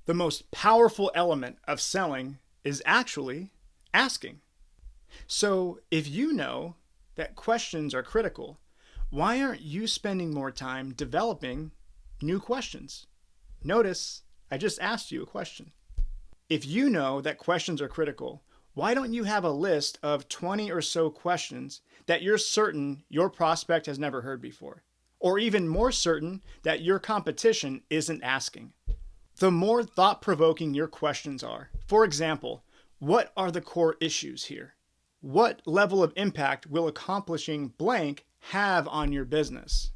The most powerful element of selling is actually asking. So if you know that questions are critical, why aren't you spending more time developing new questions? Notice I just asked you a question. If you know that questions are critical, why don't you have a list of 20 or so questions that you're certain your prospect has never heard before? Or even more certain that your competition isn't asking? The more thought-provoking your questions are, for example, what are the core issues here? What level of impact will accomplishing blank have on your business?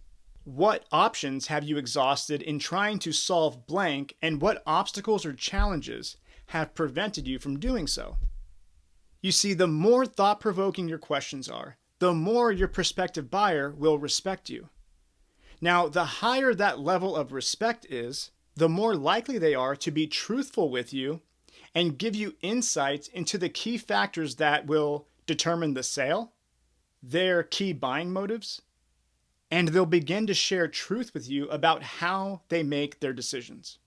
What options have you exhausted in trying to solve blank, and what obstacles or challenges have prevented you from doing so? You see, the more thought-provoking your questions are, the more your prospective buyer will respect you. Now, the higher that level of respect is, the more likely they are to be truthful with you and give you insights into the key factors that will determine the sale, their key buying motives, and they'll begin to share truth with you about how they make their decisions.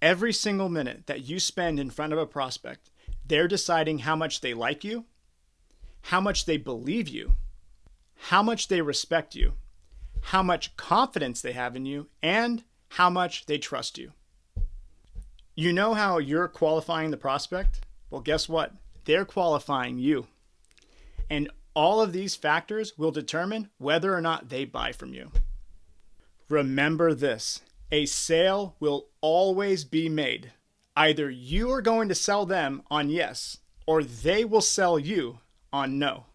Every single minute that you spend in front of a prospect, they're deciding how much they like you, how much they believe you, how much they respect you, how much confidence they have in you, and how much they trust you. You know how you're qualifying the prospect? Well, guess what? They're qualifying you. And all of these factors will determine whether or not they buy from you. Remember this, a sale will always be made. Either you are going to sell them on yes, or they will sell you on no.